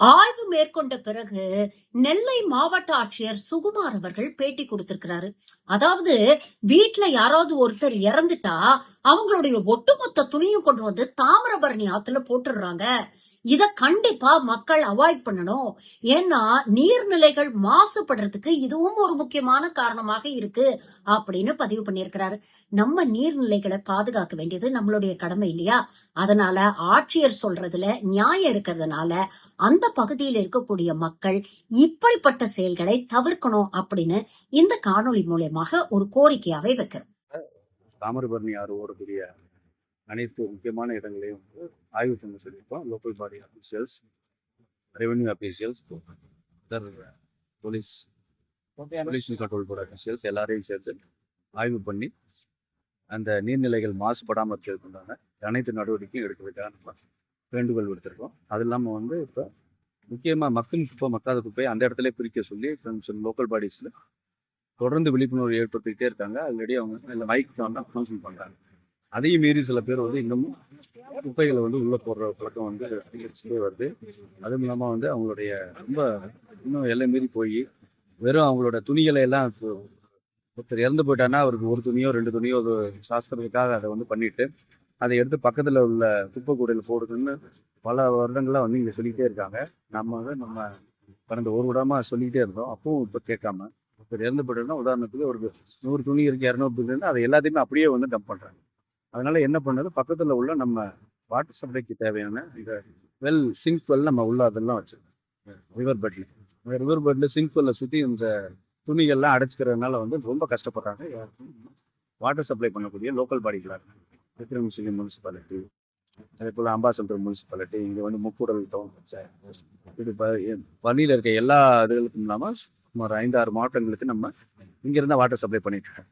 ஆய்வு மேற்கொண்ட பிறகு நெல்லை மாவட்ட ஆட்சியர் சுகுமார் அவர்கள் பேட்டி கொடுத்திருக்கிறாரு. அதாவது வீட்டுல யாராவது ஒருத்தர் இறந்துட்டா அவங்களுடைய ஒட்டுமொத்த துணியும் கொண்டு வந்து தாமிரபரணி ஆத்துல போட்டுடுறாங்க. இத கண்டிப்பா மக்கள் அவாய்ட் பண்ணணும். ஏன்னா நீர்நிலைகள் மாசுபடுறதுக்கு இதுவும் ஒரு முக்கியமான காரணமாக இருக்கு அப்படின்னு பதிவு பண்ணியிருக்கிறாரு. நம்ம நீர்நிலைகளை பாதுகாக்க வேண்டியது நம்மளுடைய கடமை இல்லையா? அதனால ஆட்சியர் சொல்றதுல நியாயம் இருக்கிறதுனால அந்த பகுதியில் இருக்கக்கூடிய மக்கள் இப்படிப்பட்ட செயல்களை தவிர்க்கணும் அப்படின்னு இந்த காணொளி மூலமாக ஒரு கோரிக்கையாவே வைக்கிறோம். தாமிரபரணி ஆறு ஓடக்கூடிய அனைத்து முக்கியமான இடங்களையும் வந்து ஆய்வு பண்ண சொல்லியிருக்கோம். Local body officials, revenue officials, police pollution control board officials எல்லாரையும் சேர்த்து ஆய்வு பண்ணி அந்த நீர்நிலைகள் மாசுபடாமல் இருக்கிறதுக்குண்டான அனைத்து நடவடிக்கையும் எடுக்கிறதுக்காக நம்ம வேண்டுகோள் விடுத்திருக்கோம். அது இல்லாமல் வந்து இப்போ முக்கியமாக மக்கள் குப்பை மக்காத குப்பையை அந்த இடத்துல பிரிக்க சொல்லி லோக்கல் பாடிஸில் தொடர்ந்து விழிப்புணர்வு ஏற்படுத்திக்கிட்டே இருக்காங்க. ஆல்ரெடி அவங்க மைக் தான் அனௌன்ஸ்மெண்ட் பண்ணுறாங்க. அதையும் மீறி சில பேர் வந்து இன்னமும் குப்பைகளை வந்து உள்ள போடுற பழக்கம் வந்து அதிகரிச்சுட்டே வருது. அதுவும் இல்லாமல் வந்து அவங்களுடைய ரொம்ப இன்னும் எல்லை மீறி போய் வெறும் அவங்களோட துணிகளை எல்லாம் ஒருத்தர் இறந்து போயிட்டான்னா அவருக்கு ஒரு துணியோ 2 துணியோ ஒரு சாஸ்திரத்துக்காக அதை வந்து பண்ணிட்டு அதை எடுத்து பக்கத்தில் உள்ள குப்பை கூடையில் போடுதுன்னு பல வருடங்களாக வந்து இங்கே சொல்லிக்கிட்டே இருக்காங்க. நம்ம கடந்த ஒரு வருடமாக சொல்லிக்கிட்டே இருந்தோம். அப்பவும் இப்போ கேட்காம ஒருத்தர் இறந்து போயிட்டோம்னா உதாரணத்துக்கு ஒரு 100 துணி இருக்கு, 200 துணி இருக்கு, அதை எல்லாத்தையுமே அப்படியே வந்து டம்ப் பண்ணுறாங்க. அதனால என்ன பண்ணது, பக்கத்துல உள்ள நம்ம வாட்டர் சப்ளைக்கு தேவையான இந்த சிங்க் வெல் நம்ம உள்ள அதெல்லாம் வச்சிருக்கோம். ரிவர் பெட்ல சிங்க் வெல்ல சுற்றி இந்த துணிகள்லாம் அடைச்சிக்கிறதுனால வந்து ரொம்ப கஷ்டப்படுறாங்க. வாட்டர் சப்ளை பண்ணக்கூடிய லோக்கல் பாடிகளாக திருமிசிலி முனிசிபாலிட்டி, அதே போல் அம்பாசமுத்திரம் முனிசிபாலிட்டி, இங்கே வந்து முக்கூடல் டவுன் இது பள்ளியில் இருக்க எல்லா இதுகளுக்கும் இல்லாமல் சுமார் 5-6 மாவட்டங்களுக்கு நம்ம இங்கிருந்தா வாட்டர் சப்ளை பண்ணிட்டு இருக்கோம்.